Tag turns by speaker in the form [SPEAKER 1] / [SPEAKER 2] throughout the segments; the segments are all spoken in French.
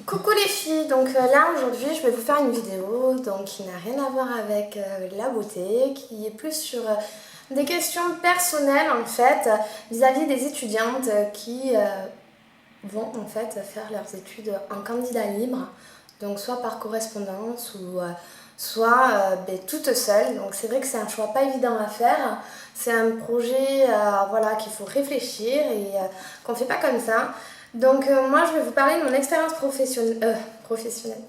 [SPEAKER 1] Coucou les filles, donc là aujourd'hui je vais vous faire une vidéo qui n'a rien à voir avec la beauté, qui est plus sur des questions personnelles en fait vis-à-vis des étudiantes qui vont en fait faire leurs études en candidat libre, donc soit par correspondance ou soit toute seule. Donc c'est vrai que c'est un choix pas évident à faire, c'est un projet voilà, qu'il faut réfléchir et qu'on fait pas comme ça. Donc moi je vais vous parler de mon expérience professionnelle.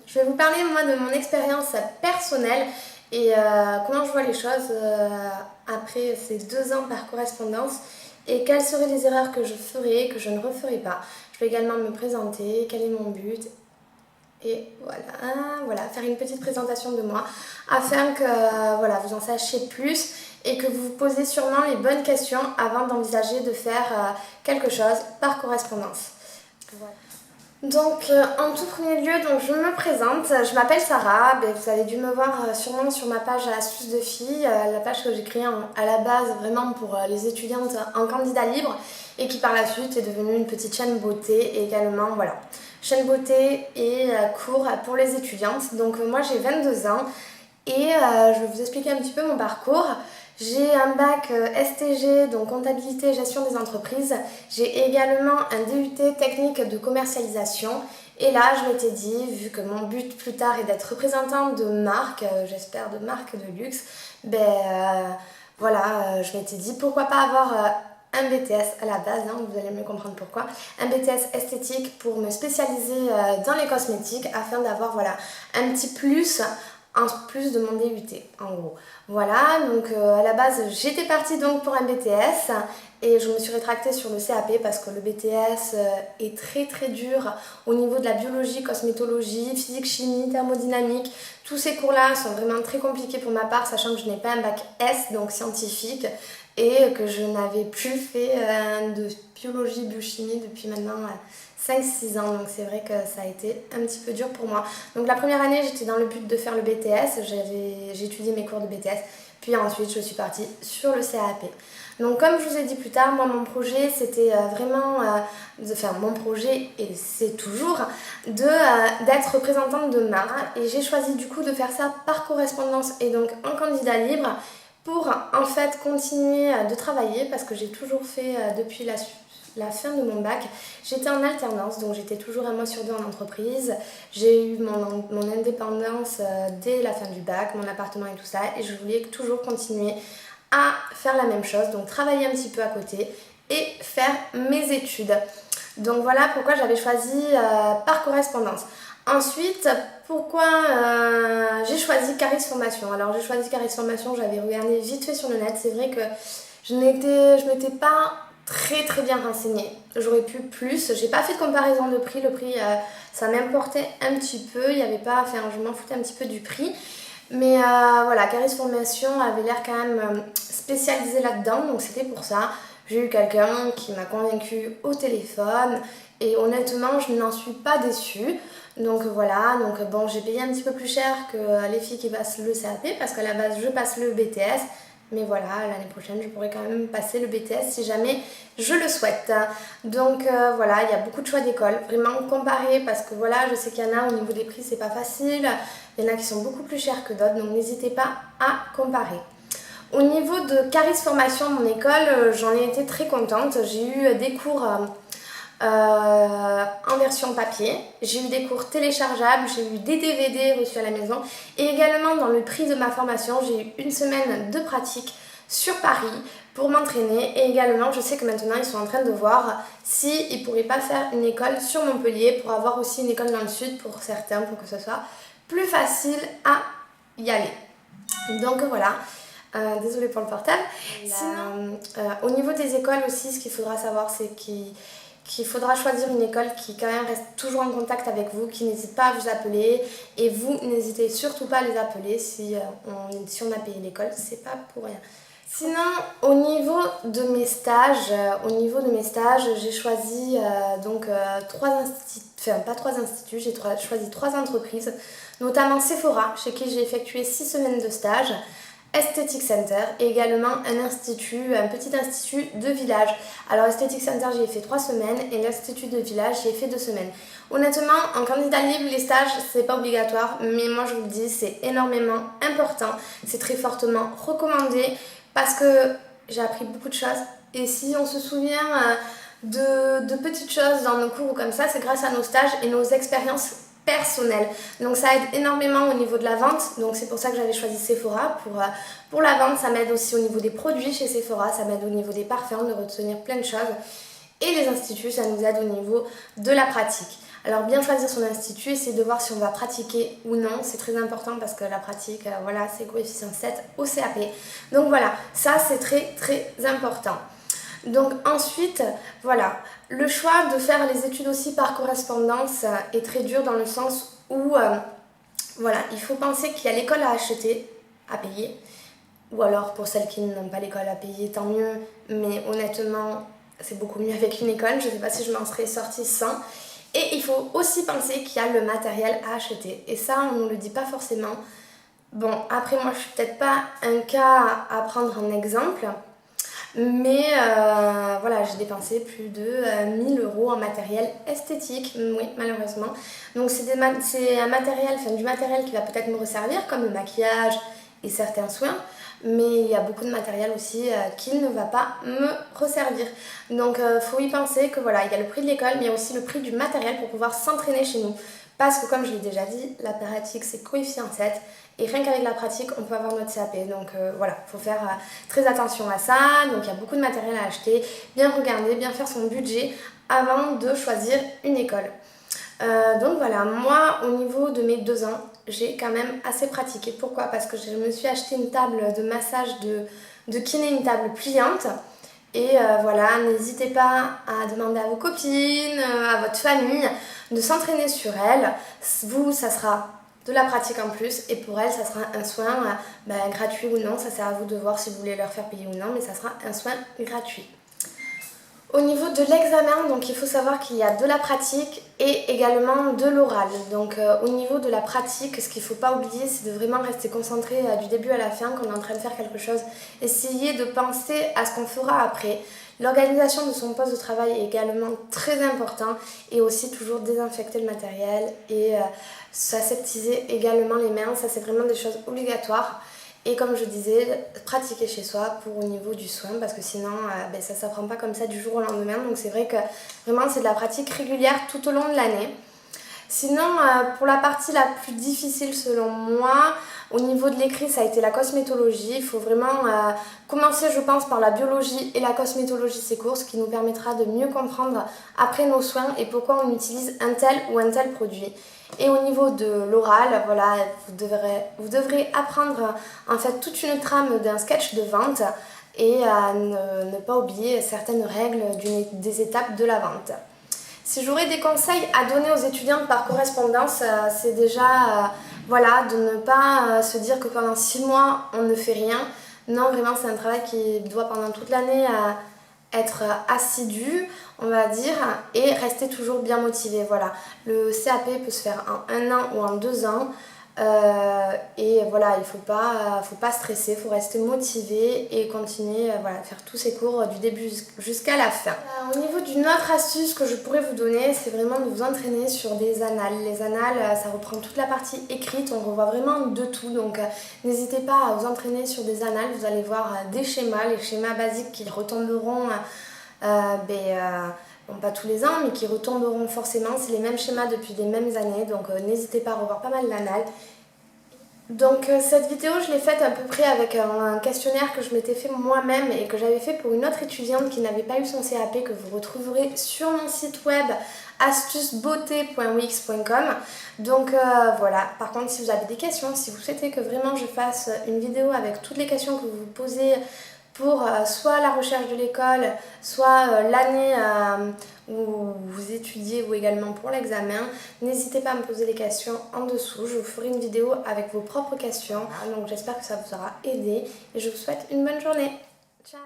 [SPEAKER 1] Je vais vous parler moi de mon expérience personnelle et comment je vois les choses après ces 2 ans par correspondance et quelles seraient les erreurs que je ferais, que je ne referais pas. Je vais également me présenter, quel est mon but et voilà, faire une petite présentation de moi afin que voilà, vous en sachiez plus et que vous vous posez sûrement les bonnes questions avant d'envisager de faire quelque chose par correspondance. Voilà. Donc en tout premier lieu, je me présente, je m'appelle Sarah, vous avez dû me voir sûrement sur ma page Astuces de filles, la page que j'ai créée à la base vraiment pour les étudiantes en candidat libre et qui par la suite est devenue une petite chaîne beauté et également voilà, chaîne beauté et cours pour les étudiantes. Donc moi j'ai 22 ans et je vais vous expliquer un petit peu mon parcours. J'ai un bac STG, donc comptabilité et gestion des entreprises. J'ai également un DUT technique de commercialisation. Et là, je m'étais dit, vu que mon but plus tard est d'être représentante de marque, j'espère de marque de luxe, je m'étais dit pourquoi pas avoir un BTS à la base, vous allez me comprendre pourquoi, un BTS esthétique pour me spécialiser dans les cosmétiques afin d'avoir voilà, un petit plus en plus de mon DUT en gros. Voilà, donc à la base j'étais partie donc pour un BTS et je me suis rétractée sur le CAP parce que le BTS est très très dur au niveau de la biologie, cosmétologie, physique, chimie, thermodynamique. Tous ces cours-là sont vraiment très compliqués pour ma part, sachant que je n'ai pas un bac S, donc scientifique, et que je n'avais plus fait de biologie, biochimie depuis maintenant 5-6 ans, donc c'est vrai que ça a été un petit peu dur pour moi. Donc la première année j'étais dans le but de faire le BTS, j'ai étudié mes cours de BTS, puis ensuite je suis partie sur le CAP. Donc comme je vous ai dit plus tard, moi mon projet c'était mon projet et c'est toujours d'être représentante de marque et j'ai choisi du coup de faire ça par correspondance et donc en candidat libre pour en fait continuer de travailler parce que j'ai toujours fait depuis la fin de mon bac, j'étais en alternance, donc j'étais toujours 1 mois sur 2 en entreprise. J'ai eu mon indépendance dès la fin du bac, mon appartement et tout ça, et je voulais toujours continuer à faire la même chose, donc travailler un petit peu à côté et faire mes études. Donc voilà pourquoi j'avais choisi par correspondance. Ensuite, pourquoi j'ai choisi Caris Formation. Alors j'ai choisi Caris Formation, j'avais regardé vite fait sur le net, c'est vrai que je m'étais pas très très bien renseignée. J'aurais pu plus. J'ai pas fait de comparaison de prix. Le prix, ça m'importait un petit peu. Il y avait pas, je m'en foutais un petit peu du prix. Mais voilà, Caris Formation avait l'air quand même spécialisé là-dedans. Donc c'était pour ça. J'ai eu quelqu'un qui m'a convaincue au téléphone. Et honnêtement, je n'en suis pas déçue. Donc voilà, bon, j'ai payé un petit peu plus cher que les filles qui passent le CAP. Parce qu'à la base, je passe le BTS. Mais voilà, l'année prochaine, je pourrais quand même passer le BTS si jamais je le souhaite. Donc voilà, il y a beaucoup de choix d'écoles. Vraiment comparer parce que voilà, je sais qu'il y en a au niveau des prix, c'est pas facile. Il y en a qui sont beaucoup plus chers que d'autres, donc n'hésitez pas à comparer. Au niveau de Caris Formation, mon école, j'en ai été très contente. J'ai eu des cours en version papier, j'ai eu des cours téléchargeables, j'ai eu des DVD reçus à la maison et également dans le prix de ma formation j'ai eu 1 semaine de pratique sur Paris pour m'entraîner et également je sais que maintenant ils sont en train de voir s'ils ne pourraient pas faire une école sur Montpellier pour avoir aussi une école dans le sud pour certains pour que ce soit plus facile à y aller. Donc voilà. Désolée pour le portable. Sinon, au niveau des écoles aussi, ce qu'il faudra savoir c'est qu'il faudra choisir une école qui quand même reste toujours en contact avec vous, qui n'hésite pas à vous appeler et vous n'hésitez surtout pas à les appeler si on a payé l'école, c'est pas pour rien. Sinon, au niveau de mes stages, j'ai choisi 3 instituts, pas 3 instituts, j'ai choisi 3 entreprises, notamment Sephora, chez qui j'ai effectué 6 semaines de stage, Aesthetic Center et également un petit institut de village. Alors Aesthetic Center j'y ai fait 3 semaines et l'Institut de village j'y ai fait 2 semaines. Honnêtement, en candidat libre, les stages c'est pas obligatoire, mais moi je vous le dis, c'est énormément important, c'est très fortement recommandé parce que j'ai appris beaucoup de choses et si on se souvient de petites choses dans nos cours ou comme ça, c'est grâce à nos stages et nos expériences personnelles. Donc ça aide énormément au niveau de la vente, donc c'est pour ça que j'avais choisi Sephora pour la vente. Ça m'aide aussi au niveau des produits chez Sephora, ça m'aide au niveau des parfums, de retenir plein de choses. Et les instituts, ça nous aide au niveau de la pratique. Alors bien choisir son institut, essayer de voir si on va pratiquer ou non, c'est très important parce que la pratique, voilà, c'est coefficient 7 au CAP. Donc voilà, ça c'est très très important. Donc ensuite, voilà, le choix de faire les études aussi par correspondance est très dur dans le sens où, voilà, il faut penser qu'il y a l'école à acheter, à payer, ou alors pour celles qui n'ont pas l'école à payer, tant mieux, mais honnêtement, c'est beaucoup mieux avec une école, je ne sais pas si je m'en serais sortie sans. Et il faut aussi penser qu'il y a le matériel à acheter, et ça, on ne le dit pas forcément. Bon, après moi, je suis peut-être pas un cas à prendre en exemple, mais voilà, j'ai dépensé plus de 1000 € en matériel esthétique, oui, malheureusement. Donc c'est un matériel, enfin du matériel qui va peut-être me resservir, comme le maquillage et certains soins, mais il y a beaucoup de matériel aussi qui ne va pas me resservir. Donc faut y penser que voilà, il y a le prix de l'école, mais il y a aussi le prix du matériel pour pouvoir s'entraîner chez nous. Parce que comme je l'ai déjà dit, la pratique c'est coefficient 7 et rien qu'avec la pratique on peut avoir notre CAP. Donc voilà, il faut faire très attention à ça. Donc il y a beaucoup de matériel à acheter, bien regarder, bien faire son budget avant de choisir une école. Donc voilà, moi au niveau de mes 2 ans, j'ai quand même assez pratiqué. Pourquoi? Parce que je me suis acheté une table de massage de kiné, une table pliante. Et voilà, n'hésitez pas à demander à vos copines, à votre famille de s'entraîner sur elles. Vous, ça sera de la pratique en plus et pour elles, ça sera un soin gratuit ou non. Ça c'est à vous de voir si vous voulez leur faire payer ou non, mais ça sera un soin gratuit. Au niveau de l'examen, donc il faut savoir qu'il y a de la pratique et également de l'oral. Donc au niveau de la pratique, ce qu'il ne faut pas oublier, c'est de vraiment rester concentré du début à la fin quand on est en train de faire quelque chose. Essayez de penser à ce qu'on fera après. L'organisation de son poste de travail est également très important et aussi toujours désinfecter le matériel et s'aseptiser également les mains. Ça c'est vraiment des choses obligatoires. Et comme je disais, pratiquer chez soi pour au niveau du soin parce que sinon ça ne s'apprend pas comme ça du jour au lendemain. Donc c'est vrai que vraiment c'est de la pratique régulière tout au long de l'année. Sinon pour la partie la plus difficile selon moi, au niveau de l'écrit ça a été la cosmétologie. Il faut vraiment commencer je pense par la biologie et la cosmétologie c'est court, ce qui nous permettra de mieux comprendre après nos soins et pourquoi on utilise un tel ou un tel produit. Et au niveau de l'oral, voilà, vous devrez apprendre en fait toute une trame d'un sketch de vente et à ne pas oublier certaines règles des étapes de la vente. Si j'aurais des conseils à donner aux étudiantes par correspondance, c'est déjà voilà, de ne pas se dire que pendant 6 mois on ne fait rien. Non, vraiment c'est un travail qui doit pendant toute l'année être assidu, on va dire, et rester toujours bien motivé. Voilà, le CAP peut se faire en 1 an ou en 2 ans. Et voilà, il faut pas stresser, il faut rester motivé et continuer voilà, faire tous ces cours du début jusqu'à la fin. Au niveau d'une autre astuce que je pourrais vous donner, c'est vraiment de vous entraîner sur des annales. Les annales, ça reprend toute la partie écrite, on revoit vraiment de tout, donc n'hésitez pas à vous entraîner sur des annales. Vous allez voir des schémas, les schémas basiques qui retomberont bon, pas tous les ans, mais qui retomberont forcément. C'est les mêmes schémas depuis des mêmes années, donc n'hésitez pas à revoir pas mal d'annales. Donc cette vidéo, je l'ai faite à peu près avec un questionnaire que je m'étais fait moi-même et que j'avais fait pour une autre étudiante qui n'avait pas eu son CAP, que vous retrouverez sur mon site web astucebeauté.wix.com. Donc voilà, par contre si vous avez des questions, si vous souhaitez que vraiment je fasse une vidéo avec toutes les questions que vous vous posez pour soit la recherche de l'école, soit l'année où vous étudiez ou également pour l'examen, n'hésitez pas à me poser les questions en dessous. Je vous ferai une vidéo avec vos propres questions. Donc j'espère que ça vous aura aidé et je vous souhaite une bonne journée. Ciao!